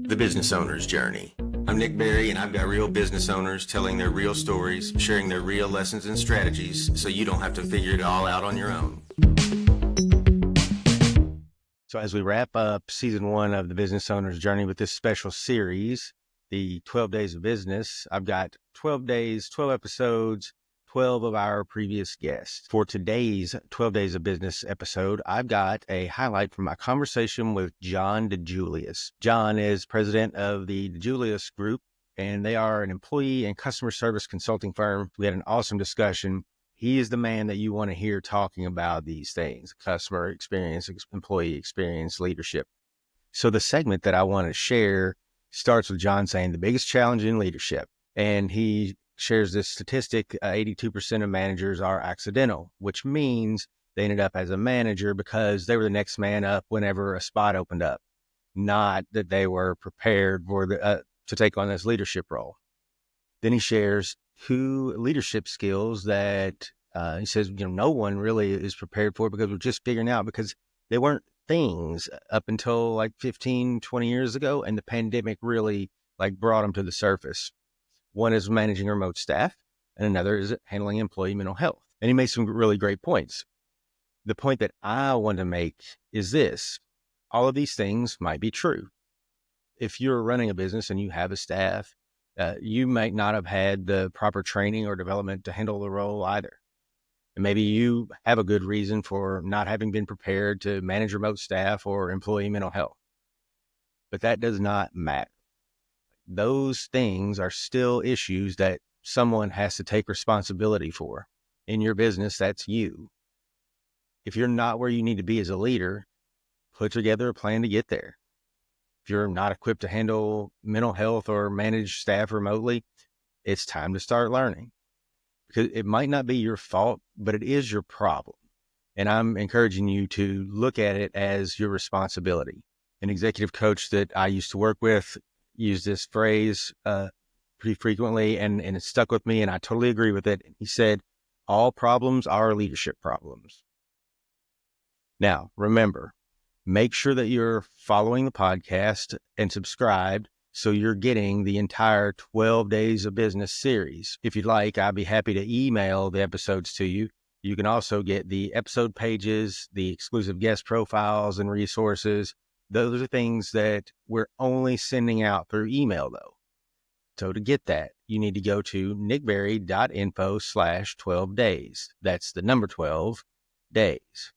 The Business Owner's Journey. I'm Nick Berry, and I've got real business owners telling their real stories, sharing their real lessons and strategies, so you don't have to figure it all out on your own. So as we wrap up season 1 of The Business Owner's Journey with this special series, the 12 Days of Business, I've got 12 days, 12 episodes, 12 of our previous guests. For today's 12 Days of Business episode, I've got a highlight from my conversation with John DiJulius. John is president of the DiJulius Group, and they are an employee and customer service consulting firm. We had an awesome discussion. He is the man that you want to hear talking about these things: customer experience, employee experience, leadership. So the segment that I want to share starts with John saying the biggest challenge in leadership. And he shares this statistic, 82% of managers are accidental, which means they ended up as a manager because they were the next man up whenever a spot opened up, not that they were prepared for to take on this leadership role. Then he shares 2 leadership skills that he says, no one really is prepared for because we're just figuring out, because they weren't things up until like 15, 20 years ago. And the pandemic really brought them to the surface. One is managing remote staff, and another is handling employee mental health. And he made some really great points. The point that I want to make is this: all of these things might be true. If you're running a business and you have a staff, you might not have had the proper training or development to handle the role either. And maybe you have a good reason for not having been prepared to manage remote staff or employee mental health. But that does not matter. Those things are still issues that someone has to take responsibility for. In your business, that's you. If you're not where you need to be as a leader, put together a plan to get there. If you're not equipped to handle mental health or manage staff remotely, it's time to start learning. Because it might not be your fault, but it is your problem. And I'm encouraging you to look at it as your responsibility. An executive coach that I used to work with used this phrase pretty frequently, and it stuck with me, and I totally agree with it. He said, all problems are leadership problems. Now, remember, make sure that you're following the podcast and subscribed so you're getting the entire 12 Days of Business series. If you'd like, I'd be happy to email the episodes to you. You can also get the episode pages, the exclusive guest profiles and resources. Those are things that we're only sending out through email, though. So to get that, you need to go to nickberry.info/12 days. That's the number 12 days.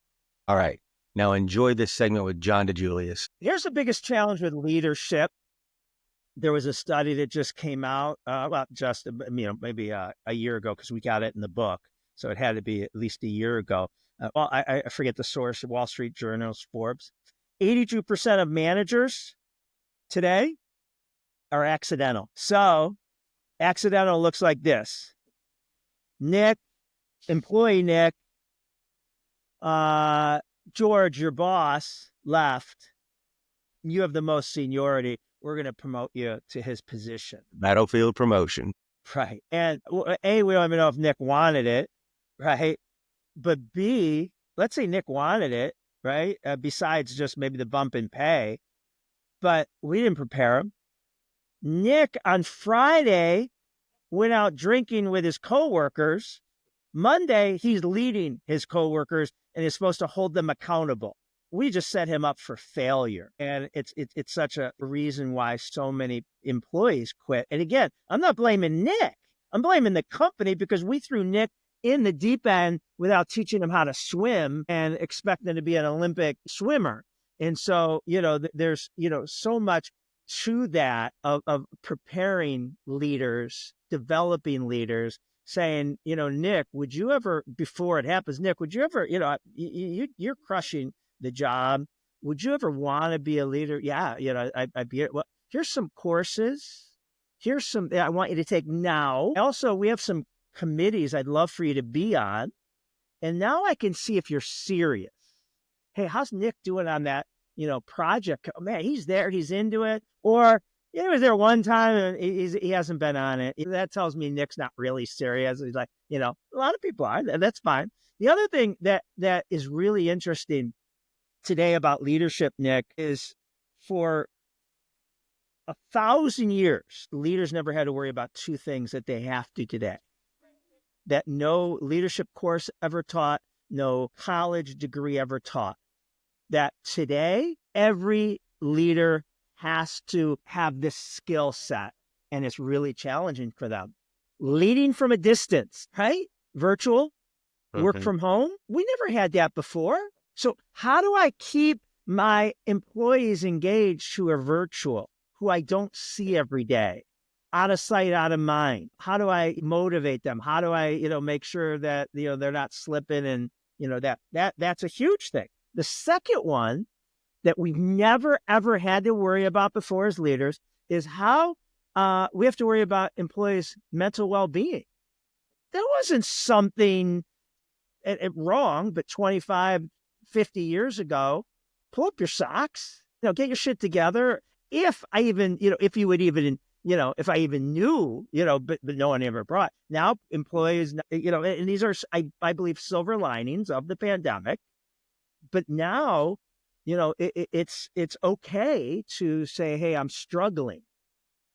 All right. Now enjoy this segment with John DiJulius. Here's the biggest challenge with leadership. There was a study that just came out, maybe a year ago, because we got it in the book. So it had to be at least a year ago. I forget the source, Wall Street Journal, Forbes. 82% of managers today are accidental. So accidental looks like this. Nick, employee Nick, George, your boss, left. You have the most seniority. We're going to promote you to his position. Battlefield promotion. Right. And A, we don't even know if Nick wanted it, right? But B, let's say Nick wanted it, right? Besides just maybe the bump in pay, but we didn't prepare him. Nick on Friday went out drinking with his coworkers. Monday, he's leading his coworkers and is supposed to hold them accountable. We just set him up for failure. And it's such a reason why so many employees quit. And again, I'm not blaming Nick. I'm blaming the company, because we threw Nick in the deep end without teaching him how to swim and expecting him to be an Olympic swimmer. And so, there's, so much to that of preparing leaders, developing leaders, saying, Nick, would you ever, before it happens, Nick, would you ever, you're crushing the job. Would you ever want to be a leader? Yeah. I'd be, well, here's some courses. Here's some, I want you to take now. Also, we have some committees I'd love for you to be on. And now I can see if you're serious. Hey, how's Nick doing on that, project? Oh, man, he's there. He's into it. Or he was there one time and he hasn't been on it. That tells me Nick's not really serious. He's like, a lot of people are, and that's fine. The other thing that is really interesting today about leadership, Nick, is for 1,000 years, leaders never had to worry about two things that they have to today, that no leadership course ever taught, no college degree ever taught. That today, every leader has to have this skill set, and it's really challenging for them. Leading from a distance, right? Virtual, work from home. We never had that before. So how do I keep my employees engaged who are virtual, who I don't see every day? Out of sight, out of mind. How do I motivate them? How do I, make sure that, they're not slipping, and, that's a huge thing. The second one that we've never, ever had to worry about before as leaders is how we have to worry about employees' mental well-being. That wasn't something wrong, but 25, 50 years ago, pull up your socks, get your shit together. If I even, if you would even, if I even knew, but no one ever brought. Now employees, and these are, I believe, silver linings of the pandemic. But now, it's okay to say, hey, I'm struggling.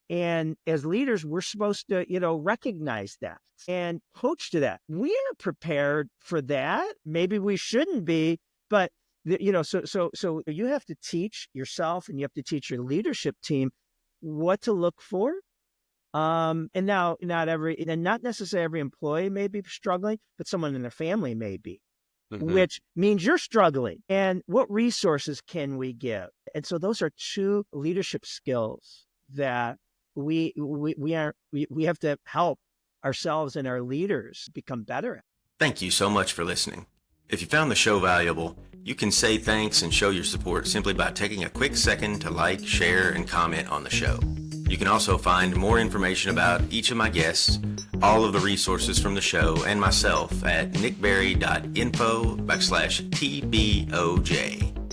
And as leaders, we're supposed to, recognize that and coach to that. We aren't prepared for that. Maybe we shouldn't be, but so you have to teach yourself, and you have to teach your leadership team what to look for. And now not necessarily every employee may be struggling, but someone in their family may be. Which means you're struggling. And what resources can we give? And so those are two leadership skills that we have to help ourselves and our leaders become better at. Thank you so much for listening. If you found the show valuable, you can say thanks and show your support simply by taking a quick second to like, share, and comment on the show. You can also find more information about each of my guests, all of the resources from the show, and myself at nickberry.info/TBOJ.